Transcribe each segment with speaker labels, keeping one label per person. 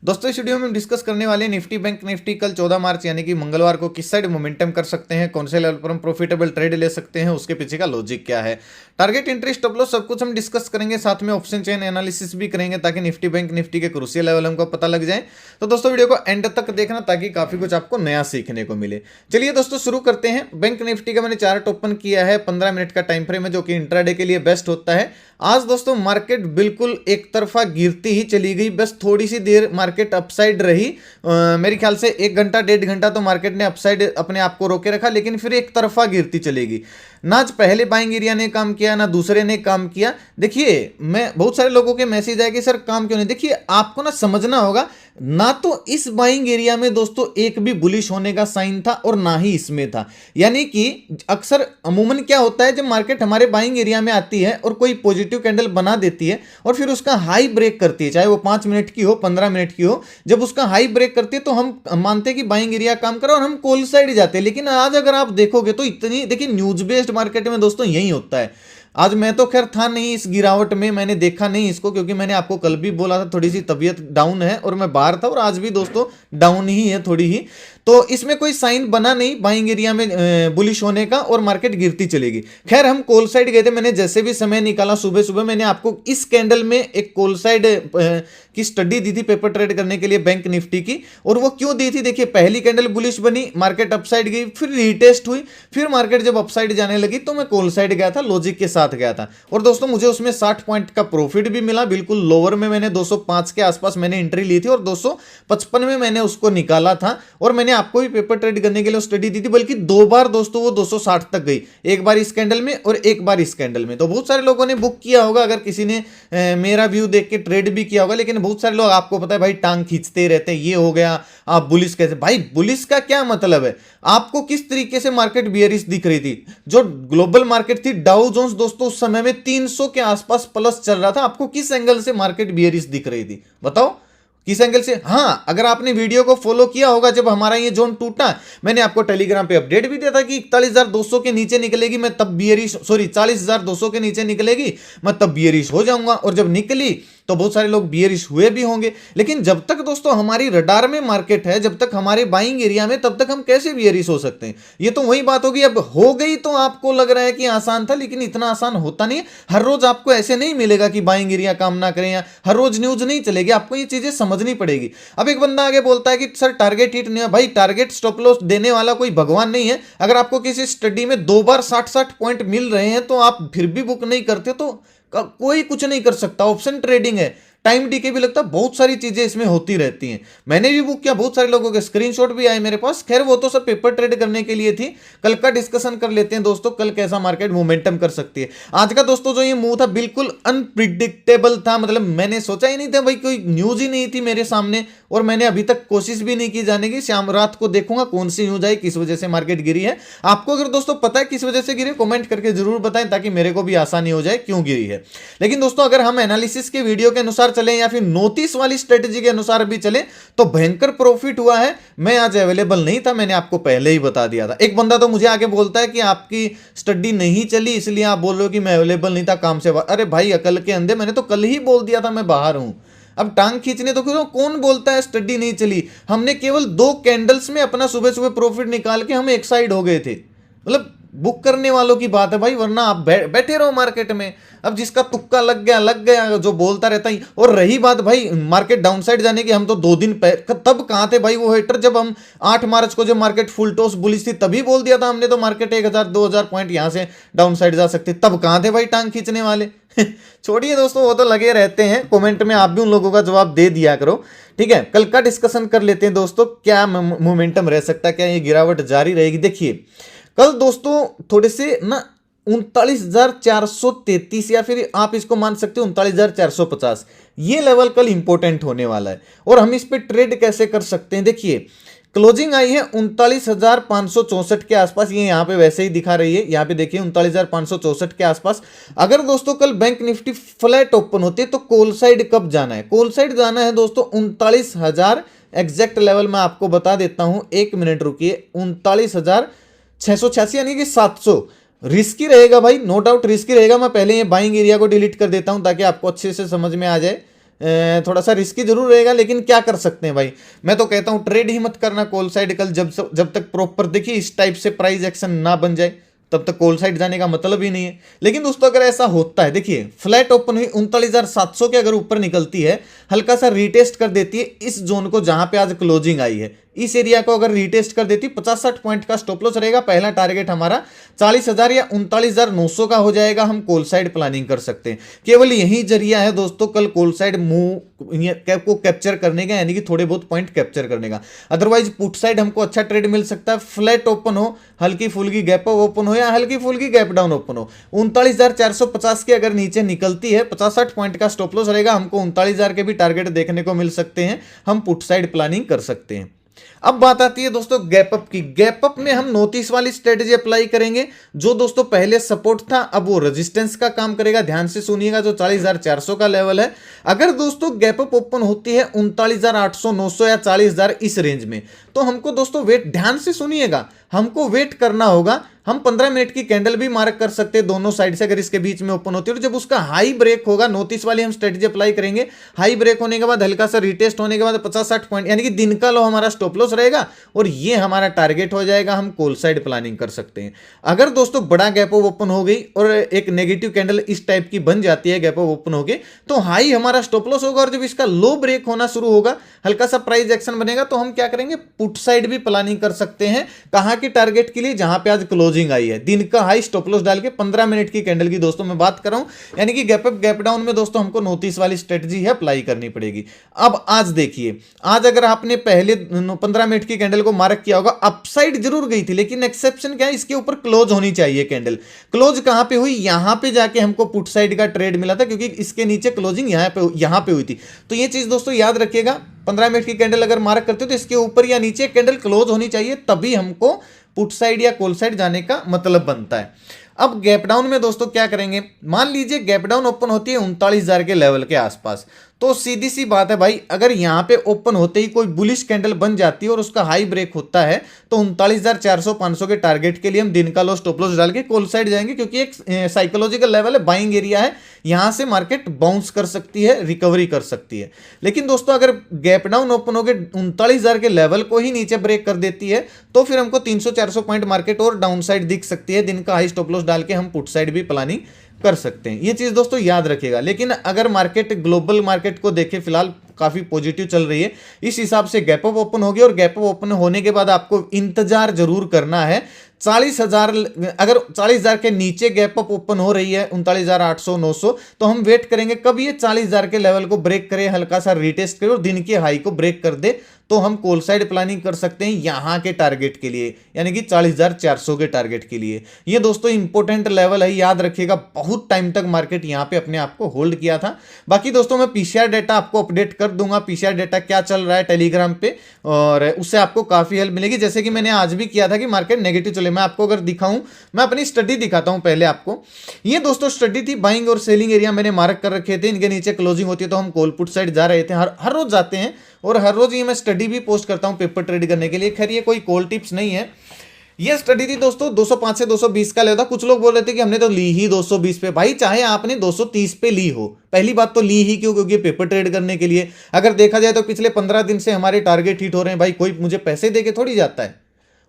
Speaker 1: दोस्तों इस वीडियो में हम डिस्कस करने वाले हैं निफ्टी बैंक निफ्टी कल 14 मार्च यानी कि मंगलवार को किस साइड मोमेंटम कर सकते हैं, कौन से लेवल पर हम प्रॉफिटेबल ट्रेड ले सकते हैं, उसके पीछे का लॉजिक क्या है, टारगेट एंट्री स्टॉप लॉस सब कुछ हम डिस्कस करेंगे। साथ में ऑप्शन चेन एनालिसिस भी करेंगे ताकि निफ्टी बैंक निफ्टी के क्रूशियल लेवल हमको पता लग जाए। तो दोस्तों वीडियो को एंड तक देखना ताकि काफी कुछ आपको नया सीखने को मिले। चलिए दोस्तों शुरू करते हैं। बैंक निफ्टी का मैंने चार्ट ओपन किया है, 15 मिनट का टाइम फ्रेम है जो कि इंट्राडे के लिए बेस्ट होता है। आज दोस्तों मार्केट बिल्कुल एक तरफा गिरती ही चली गई, बस थोड़ी सी देर मार्केट अपसाइड रही। मेरे ख्याल से 1 घंटा 1.5 घंटा तो मार्केट ने अपसाइड अपने आप को रोके रखा, लेकिन फिर एक तरफा गिरती चलेगी। ना आज पहले बाइंग एरिया ने काम किया ना दूसरे ने काम किया। देखिए मैं बहुत सारे लोगों के मैसेज आए कि सर काम क्यों नहीं। देखिए आपको ना समझना होगा, ना तो इस बाइंग एरिया में दोस्तों एक भी बुलिश होने का साइन था और ना ही इसमें था। यानी कि अक्सर अमूमन क्या होता है, जब मार्केट हमारे बाइंग एरिया में आती है और कोई पॉजिटिव कैंडल बना देती है और फिर उसका हाई ब्रेक करती है, चाहे वो 5 मिनट की हो 15 मिनट की हो, जब उसका हाई ब्रेक करती है तो हम मानते हैं कि बाइंग एरिया काम करा और हम कॉल साइड जाते हैं। लेकिन आज अगर आप देखोगे तो इतनी, देखिए न्यूज बेस्ड मार्केट में दोस्तों यही होता है। आज मैं तो खैर था नहीं इस गिरावट में, मैंने देखा नहीं इसको, क्योंकि मैंने आपको कल भी बोला था थोड़ी सी तबीयत डाउन है और मैं बाहर था, और आज भी दोस्तों डाउन ही है थोड़ी ही। तो इसमें कोई साइन बना नहीं बाइंग एरिया में बुलिश होने का और मार्केट गिरती चलेगी। खैर हम कॉल साइड गए थे, मैंने जैसे भी समय निकाला सुबह सुबह मैंने आपको इस कैंडल में एक कॉल साइड की स्टडी दी थी पेपर ट्रेड करने के लिए बैंक निफ्टी की। और वो क्यों दी थी, देखिए पहली कैंडल बुलिश बनी, मार्केट अपसाइड गई, फिर रीटेस्ट हुई, फिर मार्केट जब अपसाइड जाने लगी तो मैं कॉल साइड गया था, लॉजिक के साथ गया था। और दोस्तों मुझे उसमें 60 पॉइंट का प्रॉफिट भी मिला। बिल्कुल लोअर में मैंने 205 के आसपास मैंने एंट्री ली थी और 255 में मैंने उसको निकाला था। और मैंने आपको भी पेपर ट्रेड करने के लिए स्टडी दी थी, बल्कि 2 बार दोस्तों वो 260 तक गई, एक बार इस कैंडल में और एक बार इस कैंडल में। तो बहुत सारे लोगों ने बुक किया होगा, अगर किसी ने मेरा व्यू देख के ट्रेड भी किया होगा। लेकिन बहुत सारे लोग, आपको पता है भाई, टांग खींचते रहते हैं, ये हो गया आप बुलिश कैसे। भाई बुलिश का क्या मतलब है, आपको किस तरीके से मार्केट बियरिश दिख रही थी। जो ग्लोबल मार्केट थी डाउ जोन्स दोस्तों उस समय में 300 के आसपास प्लस चल रहा था, आपको किस एंगल से मार्केट बियरिश दिख रही थी बताओ, किस एंगल से। हाँ अगर आपने वीडियो को फॉलो किया होगा, जब हमारा ये जोन टूटा मैंने आपको टेलीग्राम पे अपडेट भी दिया था कि 41,200 के नीचे निकलेगी मैं तब बियरिश, सॉरी 40,200 के नीचे निकलेगी मैं तब बियरिश हो जाऊंगा। और जब निकली तो बहुत सारे लोग बियरिश हुए भी होंगे। लेकिन जब तक दोस्तों हमारी रडार में मार्केट है, जब तक हमारे बाइंग एरिया में, तब तक हम कैसे बियरिश हो सकते हैं। ये तो वही बात होगी। अब हो गई तो आपको लग रहा है कि आसान था, लेकिन इतना आसान होता नहीं है। हर रोज आपको ऐसे नहीं मिलेगा कि बाइंग एरिया काम ना करें, या हर रोज न्यूज नहीं चलेगी, आपको ये चीजें समझनी पड़ेगी। अब एक बंदा आगे बोलता है कि सर टारगेट हिट नहीं है। भाई टारगेट स्टॉप लॉस देने वाला कोई भगवान नहीं है। अगर आपको किसी स्टडी में 2 बार 60 पॉइंट मिल रहे हैं तो आप फिर भी बुक नहीं करते तो कोई कुछ नहीं कर सकता। ऑप्शन ट्रेडिंग है, टाइम डीके भी लगता है, बहुत सारी चीजें इसमें होती रहती हैं। मैंने भी बुक किया, बहुत सारे लोगों के स्क्रीनशॉट भी आए मेरे पास। खैर वो तो सब पेपर ट्रेड करने के लिए थी। कल का डिस्कशन कर लेते हैं दोस्तों, कल कैसा मार्केट मोमेंटम कर सकती है। आज का दोस्तों जो ये मूव था बिल्कुल अनप्रिडिक्टेबल था, मतलब मैंने सोचा ही नहीं था भाई, कोई न्यूज ही नहीं थी मेरे सामने और मैंने अभी तक कोशिश भी नहीं की जाने की। शाम रात को देखूंगा कौन सी न्यूज आई, किस वजह से मार्केट गिरी है। आपको अगर दोस्तों पता है किस वजह से गिरी, कमेंट करके जरूर बताएं ताकि मेरे को भी आसानी हो जाए क्यों गिरी है। लेकिन दोस्तों अगर हम एनालिसिस के वीडियो के अनुसार चले या फिर नोटिस वाली स्ट्रेटेजी के अनुसार भी चले तो भयंकर प्रॉफिट हुआ है। मैं आज अवेलेबल नहीं था, मैंने आपको पहले ही बता दिया था। एक बंदा तो मुझे आके बोलता है कि आपकी स्टडी नहीं चली इसलिए आप बोल रहे हो कि मैं अवेलेबल नहीं था काम से। अरे भाई अकल के अंधे, मैंने तो कल ही बोल दिया था मैं बाहर हूं। अब टांग खींचने तो क्यों, कौन बोलता है स्टडी नहीं चली। हमने केवल 2 कैंडल्स में अपना सुबह सुबह प्रॉफिट निकाल के हम एक साइड हो गए थे। मतलब बुक करने वालों की बात है भाई, वरना आप बैठे रहो मार्केट में। अब जिसका तुक्का लग गया, जो बोलता रहता ही। और रही बात भाई मार्केट डाउनसाइड जाने की, हम तो 2 दिन तब कहां थे भाई वो हेटर, जब हम 8 मार्च को जब मार्केट फुल टॉस बुलिश थी तभी बोल दिया था हमने तो मार्केट 1,000-2,000 पॉइंट यहां से डाउनसाइड जा सकती। तब कहां थे भाई टांग खींचने वाले। छोड़िए दोस्तों, वो तो लगे रहते हैं। कमेंट में आप भी उन लोगों का जवाब दे दिया करो, ठीक है। कल का डिस्कशन कर लेते हैं दोस्तों, क्या मोमेंटम रह सकता है, क्या ये गिरावट जारी रहेगी। देखिए कल दोस्तों थोड़े से ना 39,433 या फिर आप इसको मान सकते हो 39,450, ये लेवल कल इंपॉर्टेंट होने वाला है। और हम इस पे ट्रेड कैसे कर सकते हैं, देखिए क्लोजिंग आई है 39,564 के आसपास, ये यहाँ पे वैसे ही दिखा रही है, यहाँ पे देखिए 39,564 के आसपास। अगर दोस्तों कल बैंक निफ्टी फ्लैट ओपन होती है तो कॉल साइड कब जाना है, कॉल साइड जाना है दोस्तों 39,000 एग्जैक्ट लेवल मैं आपको बता देता हूं, 1 मिनट रुकिए। 39,686 यानी कि 700 रिस्की रहेगा भाई, नो डाउट रिस्की रहेगा। मैं पहले ये बाइंग एरिया को डिलीट कर देता हूं ताकि आपको अच्छे से समझ में आ जाए। थोड़ा सा रिस्की जरूर रहेगा, लेकिन क्या कर सकते हैं भाई। मैं तो कहता हूं ट्रेड ही मत करना कॉल साइड कल, जब तक प्रॉपर देखिए इस टाइप से प्राइस एक्शन ना बन जाए तब तक कॉल साइड जाने का मतलब ही नहीं है। लेकिन दोस्तों अगर ऐसा होता है, देखिए फ्लैट ओपन हुई 39,700 के अगर ऊपर निकलती है, हल्का सा रीटेस्ट कर देती है इस जोन को जहां पे आज क्लोजिंग आई है, इस एरिया को अगर रीटेस्ट कर देती 50-60 पॉइंट का स्टॉप लॉस रहेगा। पहला टारगेट हमारा 40,000 या 39,900 का हो जाएगा। हम कॉल साइड प्लानिंग कर सकते हैं। केवल यही जरिया है दोस्तों कल कॉल साइड मूव को कैप्चर करने का, यानी कि थोड़े बहुत पॉइंट कैप्चर करने का। अदरवाइज पुट साइड हमको अच्छा ट्रेड मिल सकता है। फ्लैट ओपन हो, हल्की फुल्की गैप अप ओपन हो या हल्की फुल्की गैप डाउन ओपन हो, 39,450 के अगर नीचे निकलती है 50-60 पॉइंट का स्टॉप लॉस रहेगा। हमको 39,000 के भी टारगेट देखने को मिल सकते हैं। हम पुट साइड प्लानिंग कर सकते हैं। अब बात आती है दोस्तों गैप अप की। गैप अप में हम नोटिस वाली स्ट्रेटेजी अप्लाई करेंगे। जो दोस्तों पहले सपोर्ट था अब वो रेजिस्टेंस का काम करेगा। ध्यान से सुनिएगा, जो 40,400 का लेवल है, अगर दोस्तों गैप अप ओपन होती है 39,800, 900 या 40,000 इस रेंज में, तो हमको दोस्तों वेट, ध्यान से सुनिएगा, हमको वेट करना होगा। हम 15 मिनट की कैंडल भी मार्क कर सकते हैं दोनों साइड से, अगर इसके बीच में ओपन होती है। और जब उसका हाई ब्रेक होगा, नोटिस वाली हम स्ट्रेटेजी अप्लाई करेंगे। हाई ब्रेक होने के बाद हल्का सा रिटेस्ट होने के बाद 50-60 पॉइंट, यानी कि दिन का लो हमारा स्टॉप लॉस रहेगा और ये हमारा टारगेट हो जाएगा। हम कॉल साइड प्लानिंग कर सकते हैं। अगर दोस्तों बड़ा गैप अप ओपन हो गई और एक नेगेटिव कैंडल इस टाइप की बन जाती है, गैप अप ओपन हो गई, तो हाई हमारा स्टॉप लॉस होगा। और जब इसका लो ब्रेक होना शुरू होगा, हल्का सा प्राइस एक्शन बनेगा, तो हम क्या करेंगे, पुट साइड भी प्लानिंग कर सकते हैं। कहां की टारगेट के लिए, जहां पे आज क्लोजिंग आई है, दिन का हाई स्टॉप लॉस डाल के 15 मिनट की कैंडल की दोस्तों मैं बात कर रहा हूं। यानी कि गैप अप गैप डाउन में दोस्तों हमको नोटिस वाली स्ट्रेटजी है अप्लाई करनी पड़ेगी। अब आज देखिए, आज अगर आपने पहले 15 मिनट की कैंडल को मार्क किया होगा, अपसाइड जरूर गई थी, लेकिन एक्सेप्शन क्या है, इसके ऊपर क्लोज होनी चाहिए कैंडल। क्लोज कहां पे हुई, यहां पे जाके हमको पुट साइड का ट्रेड मिला था, क्योंकि इसके नीचे क्लोजिंग यहां पे हुई थी। तो ये चीज दोस्तों याद रखिएगा, 15 मिनट की कैंडल अगर मार्क करते हो तो इसके ऊपर या नीचे कैंडल क्लोज होनी चाहिए, तभी हमको पुट साइड या कॉल साइड जाने का मतलब बनता है। अब गैप डाउन में दोस्तों क्या करेंगे, मान लीजिए गैप डाउन ओपन होती है 39,000 के लेवल के आसपास, तो सीधी सी बात है भाई, अगर यहां पे ओपन होते ही कोई बुलिश कैंडल बन जाती है और उसका हाई ब्रेक होता है, तो 39,400, 500 के टारगेट के लिए हम दिन का लो स्टॉप लॉस डाल के कॉल साइड जाएंगे, क्योंकि एक साइकोलॉजिकल लेवल है, बाइंग एरिया है, यहां से मार्केट बाउंस कर सकती है, रिकवरी कर सकती है। लेकिन दोस्तों अगर गैप डाउन ओपन होकर 39,000 के लेवल को ही नीचे ब्रेक कर देती है, तो फिर हमको 300-400 पॉइंट मार्केट और डाउन साइड दिख सकती है। दिन का हाई स्टॉप लॉस डाल के हम पुट साइड भी प्लानिंग कर सकते हैं। ये चीज दोस्तों याद रखिएगा। लेकिन अगर मार्केट, ग्लोबल मार्केट को देखें, फिलहाल काफी पॉजिटिव चल रही है, इस हिसाब से गैप अप ओपन होगी और गैप अप ओपन होने के बाद आपको इंतजार जरूर करना है। 40,000, अगर 40,000 के नीचे गैप अप ओपन हो रही है 39,800, 900, तो हम वेट करेंगे कब ये 40,000 के लेवल को ब्रेक करे, हल्का सा रिटेस्ट करे और दिन के हाई को ब्रेक कर दे, तो हम कॉल साइड प्लानिंग कर सकते हैं यहां के टारगेट के लिए, यानी कि 40,400 के टारगेट के लिए। ये दोस्तों इंपॉर्टेंट लेवल है, याद रखिएगा। बहुत टाइम तक मार्केट यहां पे अपने आप को होल्ड किया था। बाकी दोस्तों मैं पीसीआर डेटा आपको अपडेट कर दूंगा, पीसीआर डेटा क्या चल रहा है टेलीग्राम पे, और उससे आपको काफी हेल्प मिलेगी। जैसे कि मैंने आज भी किया था कि मार्केट नेगेटिव चले, मैं आपको अगर दिखाऊं, मैं अपनी स्टडी दिखाता हूं पहले आपको। ये दोस्तों स्टडी थी, बाइंग और सेलिंग एरिया मैंने मार्क कर रखे थे, इनके नीचे क्लोजिंग होती है तो हम कॉल पुट साइड जा रहे थे। हर रोज जाते हैं और हर रोज ये मैं स्टडी भी पोस्ट करता हूं पेपर ट्रेड करने के लिए। खैर ये कोई कॉल टिप्स नहीं है, ये स्टडी थी दोस्तों 205 से 220 का लेता। कुछ लोग बोल रहे थे कि हमने तो ली ही 220 पे। भाई चाहे आपने 230 पे ली हो, पहली बात तो ली ही क्यों, क्योंकि पेपर ट्रेड करने के लिए। अगर देखा जाए तो पिछले 15 दिन से हमारे टारगेट हिट हो रहे हैं भाई, कोई मुझे पैसे दे के थोड़ी जाता है।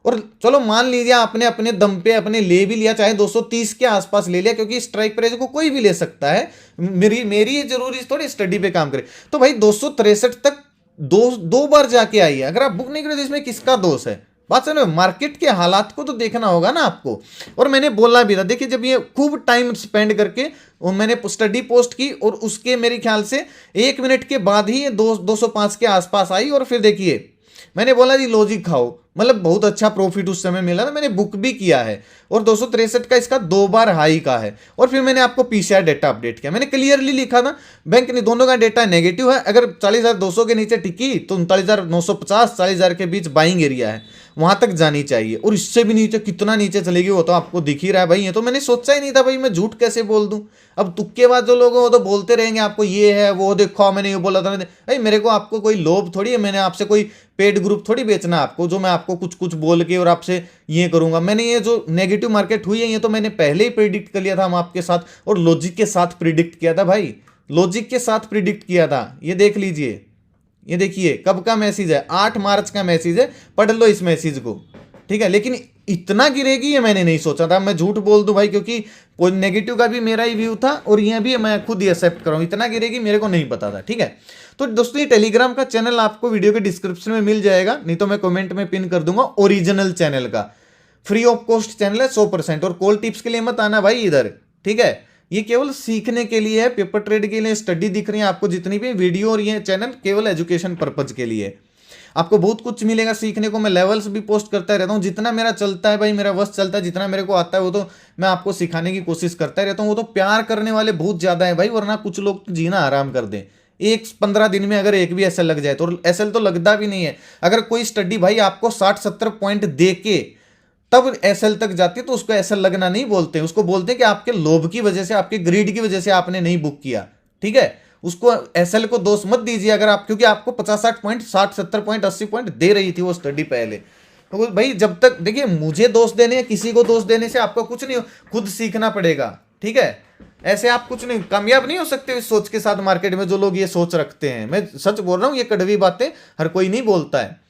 Speaker 1: और चलो मान लीजिए आपने अपने दम पे अपने ले भी लिया, चाहे 230 के आसपास ले लिया, क्योंकि स्ट्राइक प्राइस को कोई भी ले सकता है। मेरी ये जरूरी थोड़ी स्टडी पे काम करे। तो भाई 263 तक दो बार जाके आई है, अगर आप बुक नहीं करे तो इसमें किसका दोष है। बात समझ में, मार्केट के हालात को तो देखना होगा ना आपको। और मैंने बोला भी था, देखिए जब ये खूब टाइम स्पेंड करके और मैंने स्टडी पोस्ट की और उसके मेरे ख्याल से 1 मिनट के बाद ही ये 205 के आसपास आई। और फिर देखिए मैंने बोला जी लॉजिक खाओ, मतलब बहुत अच्छा प्रॉफिट उस समय मिला था, मैंने बुक भी किया है। और 263 का इसका 2 बार हाई का है। और फिर मैंने आपको पीसीआर डेटा अपडेट किया, मैंने क्लियरली लिखा था बैंक ने दोनों का डेटा नेगेटिव है। अगर 40,200 के नीचे टिकी तो 39,950, 40,000 के बीच बाइंग एरिया है, वहां तक जानी चाहिए। और इससे भी नीचे कितना नीचे चलेगी वो तो आपको दिख ही रहा है भाई। ये तो मैंने सोचा ही नहीं था भाई, मैं झूठ कैसे बोल दूं। अब तुक्के बाद जो लोग हैं वो तो बोलते रहेंगे आपको ये है वो, देखो मैंने ये बोला था। भाई मेरे को आपको कोई लोभ थोड़ी है, मैंने आपसे कोई पेड ग्रुप थोड़ी बेचना आपको, जो मैं आपको कुछ कुछ बोल के और आपसे ये करूंगा। मैंने ये जो नेगेटिव मार्केट हुई है ये तो मैंने पहले ही प्रिडिक्ट कर लिया था हम आपके साथ, और लॉजिक के साथ प्रिडिक्ट किया था भाई। लॉजिक के साथ प्रिडिक्ट किया था। ये देख लीजिए, ये देखिए कब का मैसेज है, 8 मार्च का मैसेज है, पढ़ लो इस मैसेज को, ठीक है। लेकिन इतना गिरेगी ये मैंने नहीं सोचा था, मैं झूठ बोल दूं भाई, क्योंकि नेगेटिव का भी मेरा ही व्यू था और ये भी मैं खुद ही एक्सेप्ट कर रहा हूं, इतना गिरेगी मेरे को नहीं पता था, ठीक है। तो दोस्तों ये टेलीग्राम का चैनल आपको वीडियो के डिस्क्रिप्शन में मिल जाएगा, नहीं तो मैं कमेंट में पिन कर दूंगा। ओरिजिनल चैनल का फ्री ऑफ कॉस्ट चैनल है 100%। और कॉल टिप्स के लिए मत आना भाई इधर, ठीक है। ये केवल सीखने के लिए है, पेपर ट्रेड के लिए स्टडी दिख रही है आपको जितनी भी वीडियो, और ये चैनल केवल एजुकेशन पर्पज के लिए। आपको बहुत कुछ मिलेगा सीखने को। मैं लेवल्स भी पोस्ट करता रहता हूँ, जितना मेरा चलता है भाई, मेरा बस चलता है, जितना मेरे को आता है वो तो मैं आपको सिखाने की कोशिश करता रहता हूँ। वो तो प्यार करने वाले बहुत ज्यादा है भाई, वरना कुछ लोग जीना आराम कर दें। 15 दिन में अगर एक भी एसएल लग जाए, तो एसएल तो लगता भी नहीं है। अगर कोई स्टडी भाई आपको 60-70 पॉइंट दे के तब एसएल तक जाती है तो उसको एसएल लगना नहीं बोलते, उसको बोलते हैं कि आपके लोभ की वजह से, आपके ग्रीड की वजह से आपने नहीं बुक किया, ठीक है। उसको एसएल को दोष मत दीजिए अगर आप, क्योंकि आपको 50-60 पॉइंट, 60-70 पॉइंट, 80 पॉइंट दे रही थी वो स्टडी पहले। तो भाई जब तक देखिए, मुझे दोष देने या किसी को दोष देने से आपको कुछ नहीं, खुद सीखना पड़ेगा, ठीक है। ऐसे आप कुछ नहीं, कामयाब नहीं हो सकते इस सोच के साथ मार्केट में, जो लोग ये सोच रखते हैं। मैं सच बोल रहा हूं, ये कड़वी बातें हर कोई नहीं बोलता है।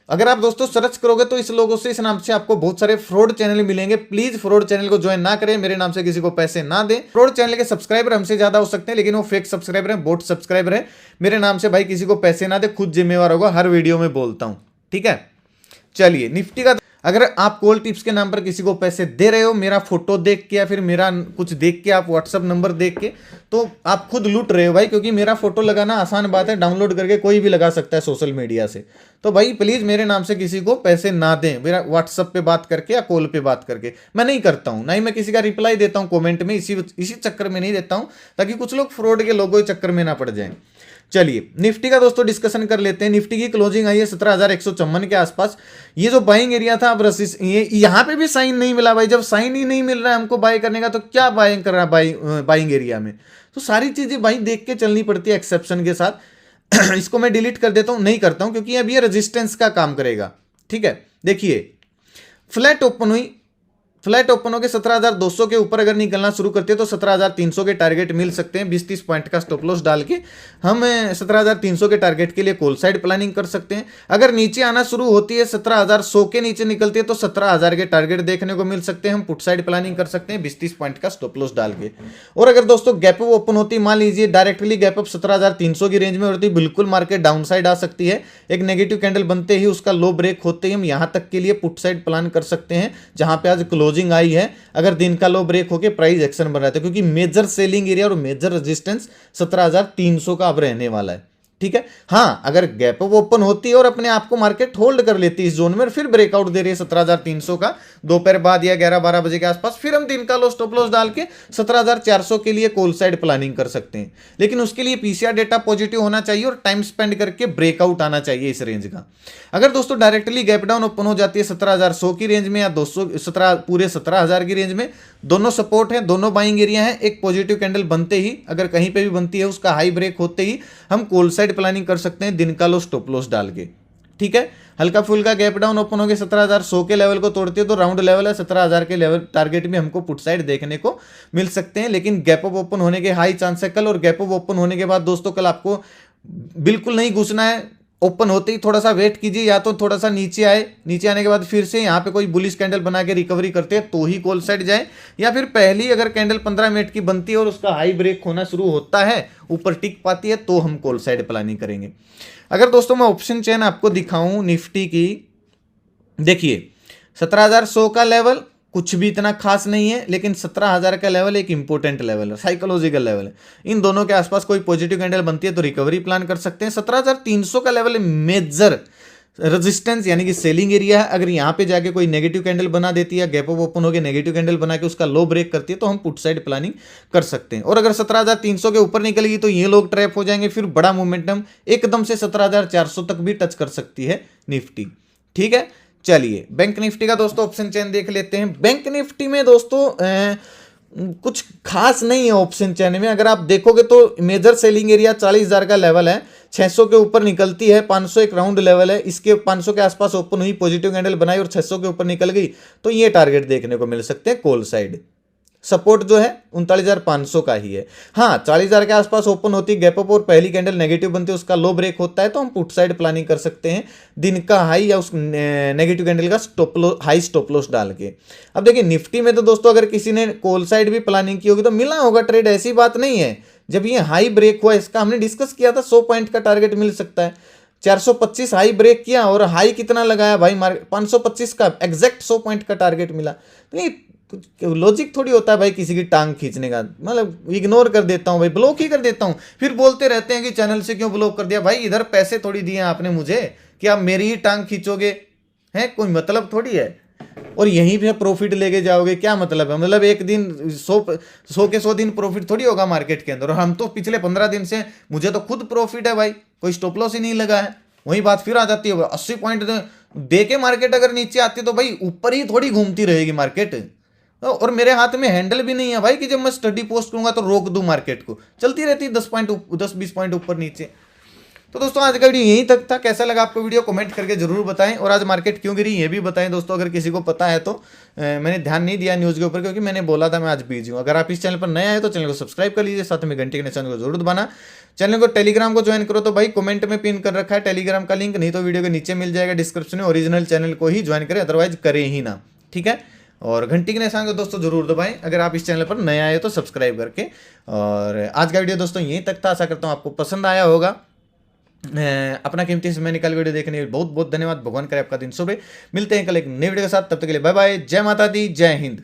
Speaker 1: अगर आप दोस्तों सर्च करोगे तो इस लोगों से, इस नाम से आपको बहुत सारे फ्रॉड चैनल मिलेंगे। प्लीज फ्रॉड चैनल को ज्वाइन ना करें, मेरे नाम से किसी को पैसे ना दें। फ्रॉड चैनल के सब्सक्राइबर हमसे ज्यादा हो सकते हैं, लेकिन वो फेक सब्सक्राइबर हैं, बोट सब्सक्राइबर हैं। मेरे नाम से भाई किसी को पैसे ना दे, खुद जिम्मेवार होगा, हर वीडियो में बोलता हूं, ठीक है। चलिए निफ्टी का, अगर आप कॉल टिप्स के नाम पर किसी को पैसे दे रहे हो, मेरा फोटो देख के या फिर मेरा कुछ देख के, आप व्हाट्सअप नंबर देख के, तो आप खुद लूट रहे हो भाई, क्योंकि मेरा फोटो लगाना आसान बात है, डाउनलोड करके कोई भी लगा सकता है सोशल मीडिया से। तो भाई प्लीज मेरे नाम से किसी को पैसे ना दें, मेरा व्हाट्सअप पे बात करके या कॉल पे बात करके। मैं नहीं करता हूं, ना ही मैं किसी का रिप्लाई देता हूं कॉमेंट में, इसी चक्कर में नहीं देता हूं, ताकि कुछ लोग फ्रॉड के लोगों के चक्कर में ना पड़ जाए। चलिए निफ्टी का दोस्तों डिस्कशन कर लेते हैं। निफ्टी की क्लोजिंग आई है 17,154 के आसपास। ये जो बाइंग एरिया था, अब ये यहाँ पे भी साइन नहीं मिला भाई। जब साइन ही नहीं मिल रहा है हमको बाय करने का, तो क्या बाइंग कर रहा है बाइंग एरिया में? तो सारी चीजें भाई देख के चलनी पड़ती है एक्सेप्शन के साथ। इसको मैं डिलीट कर देता हूं, नहीं करता हूं, क्योंकि अब ये रेजिस्टेंस का काम करेगा, ठीक है। देखिए फ्लैट ओपन हुई, फ्लैट ओपन होकर 17,200 के ऊपर अगर निकलना शुरू करते हैं तो 17,300 के टारगेट मिल सकते हैं। 20-30 पॉइंट का स्टॉप लॉस डाल के हम 17,300 के टारगेट के लिए कॉल साइड प्लानिंग कर सकते हैं। अगर नीचे आना शुरू होती है, 17,100 के नीचे निकलती है, तो 17,000 के टारगेट देखने को मिल सकते हैं। हम पुट साइड प्लानिंग कर सकते हैं 20-30 पॉइंट का स्टॉप लॉस डाल के। और अगर दोस्तों गैप अप ओपन होती, मान लीजिए डायरेक्टली गैप अप 17,300 की रेंज में होती, बिल्कुल मार्केट डाउन साइड आ सकती है। एक नेगेटिव कैंडल बनते ही, उसका लो ब्रेक होते ही हम यहां तक के लिए पुट साइड प्लान कर सकते हैं, जहां पे आज क्लोजिंग आई है। अगर दिन का लो ब्रेक होके प्राइस एक्शन बन रहा था, क्योंकि मेजर सेलिंग एरिया और मेजर रेजिस्टेंस 17,300 का अब रहने वाला है, ठीक है। हाँ, अगर गैप अप ओपन होती है और अपने आप को मार्केट होल्ड कर लेती है इस जोन में, और फिर ब्रेकआउट दे रही है 17,300 का दोपहर बाद या 11-12 बजे के आसपास, फिर हम दिन का लो स्टॉप लॉस डाल के 17,400 के लिए कॉल साइड प्लानिंग कर सकते हैं। लेकिन उसके लिए पीसीआर डेटा पॉजिटिव होना चाहिए और टाइम स्पेंड करके ब्रेकआउट आना चाहिए इस रेंज का। अगर दोस्तों डायरेक्टली गैप डाउन ओपन हो जाती है 17,100 की रेंज में या 217 पूरे 17,000 की रेंज में, दोनों सपोर्ट है, दोनों बाइंग एरिया है। एक पॉजिटिव कैंडल बनते ही, अगर कहीं पे भी बनती है, उसका हाई ब्रेक होते ही हम कॉल साइड प्लानिंग कर सकते हैं दिन का लो स्टॉप लॉस डाल के, ठीक है। हल्का फुल्का गैप डाउन ओपन होकर 17,100 के लेवल को तोड़ती है तो राउंड लेवल है 17,000 के लेवल टारगेट में हमको पुट साइड देखने को मिल सकते हैं। लेकिन गैप अप ओपन होने के हाई चांस है कल, और गैप अप ओपन होने के बाद दोस्तों कल आपको बिल्कुल नहीं घुसना है। ओपन होते ही थोड़ा सा वेट कीजिए, या तो थोड़ा सा नीचे आए, नीचे आने के बाद फिर से यहाँ पे कोई बुलिश कैंडल बना के रिकवरी करते हैं तो ही कॉल साइड जाए, या फिर पहली अगर कैंडल 15 मिनट की बनती है और उसका हाई ब्रेक होना शुरू होता है, ऊपर टिक पाती है, तो हम कॉल साइड प्लानिंग करेंगे। अगर दोस्तों मैं ऑप्शन चेन आपको दिखाऊं निफ्टी की, देखिए 17,100 का लेवल कुछ भी इतना खास नहीं है, लेकिन 17,000 का लेवल एक इंपॉर्टेंट लेवल है, साइकोलॉजिकल लेवल है। इन दोनों के आसपास कोई पॉजिटिव कैंडल बनती है तो रिकवरी प्लान कर सकते हैं। 17,300 का लेवल मेजर रेजिस्टेंस यानी कि सेलिंग एरिया है। अगर यहाँ पे जाके कोई नेगेटिव कैंडल बना देती है, गैप अप ओपन होकर नेगेटिव कैंडल बना के उसका लो ब्रेक करती है, तो हम पुट साइड प्लानिंग कर सकते हैं। और अगर 17,300 के ऊपर निकलेगी तो ये लोग ट्रैप हो जाएंगे, फिर बड़ा मोमेंटम एकदम से 17,400 तक भी टच कर सकती है निफ्टी, ठीक है। चलिए बैंक निफ्टी का दोस्तों ऑप्शन चेन देख लेते हैं। बैंक निफ्टी में दोस्तों कुछ खास नहीं है ऑप्शन चेन में। अगर आप देखोगे तो मेजर सेलिंग एरिया 40,000 का लेवल है, 600 के ऊपर निकलती है, 500 एक राउंड लेवल है, इसके 500 के आसपास ओपन हुई, पॉजिटिव कैंडल बनाई और 600 के ऊपर निकल गई, तो ये टारगेट देखने को मिल सकते हैं कॉल साइड। सपोर्ट जो है 39,500 का ही है। हाँ, 40,000 के आसपास ओपन होती है गैप अप और पहली कैंडल नेगेटिव बनती है, उसका लो ब्रेक होता है तो हम पुट साइड प्लानिंग कर सकते हैं दिन का हाई या उस नेगेटिव कैंडल का हाई स्टॉप लॉस डाल के। अब देखिए निफ्टी में तो दोस्तों अगर किसी ने कॉल साइड भी प्लानिंग की होगी तो मिला होगा ट्रेड, ऐसी बात नहीं है। जब ये हाई ब्रेक हुआ, इसका हमने डिस्कस किया था 100 पॉइंट का टारगेट मिल सकता है, 425 हाई ब्रेक किया और हाई कितना लगाया भाई, मार्केट 525 का एग्जैक्ट 100 पॉइंट का टारगेट मिला। तो ये लॉजिक थोड़ी होता है भाई किसी की टांग खींचने का, मतलब इग्नोर कर देता हूँ भाई, ब्लॉक ही कर देता हूँ। फिर बोलते रहते हैं कि चैनल से क्यों ब्लॉक कर दिया, भाई इधर पैसे थोड़ी दिए आपने मुझे कि आप मेरी ही टांग खींचोगे, है कोई मतलब थोड़ी है। और यहीं पे प्रॉफिट लेके जाओगे, क्या मतलब है, मतलब एक दिन 100 दिन प्रॉफिट थोड़ी होगा मार्केट के अंदर। और हम तो पिछले 15 दिन से, मुझे तो खुद प्रॉफिट है भाई, कोई स्टॉप लॉस ही नहीं लगा है। वही बात फिर आ जाती है, 80 पॉइंट दे के मार्केट अगर नीचे आती है तो भाई ऊपर ही थोड़ी घूमती रहेगी मार्केट। और मेरे हाथ में हैंडल भी नहीं है भाई कि जब मैं स्टडी पोस्ट करूंगा तो रोक दूं मार्केट को, चलती रहती है 10-20 पॉइंट ऊपर नीचे। तो दोस्तों आज का वीडियो यहीं तक था, कैसा लगा आपको वीडियो कमेंट करके जरूर बताएं, और आज मार्केट क्यों गिरी ये भी बताएं दोस्तों, अगर किसी को पता है तो। मैंने ध्यान नहीं दिया न्यूज़ के ऊपर क्योंकि मैंने बोला था मैं आज बिजी हूँ। अगर आप इस चैनल पर नए आए तो चैनल को सब्सक्राइब कर लीजिए, साथ में घंटे के निशान को जरूर दबाना। चैनल को टेलीग्राम को ज्वाइन करो तो भाई कमेंट में पिन कर रखा है टेलीग्राम का लिंक, नहीं तो वीडियो के नीचे मिल जाएगा डिस्क्रिप्शन में। ओरिजिनल चैनल को ही ज्वाइन करें, अदरवाइज करें ही ना, ठीक है। और घंटी के निशान को दोस्तों जरूर दबाएं अगर आप इस चैनल पर नए आए तो सब्सक्राइब करके। और आज का वीडियो दोस्तों यहीं तक था, आशा करता हूँ आपको पसंद आया होगा। अपना कीमती समय निकाल वीडियो देखने के लिए बहुत बहुत धन्यवाद। भगवान करे आपका दिन शुभ रहे। मिलते हैं कल एक नई वीडियो के साथ, तब तक के लिए बाय बाय। जय माता दी, जय हिंद।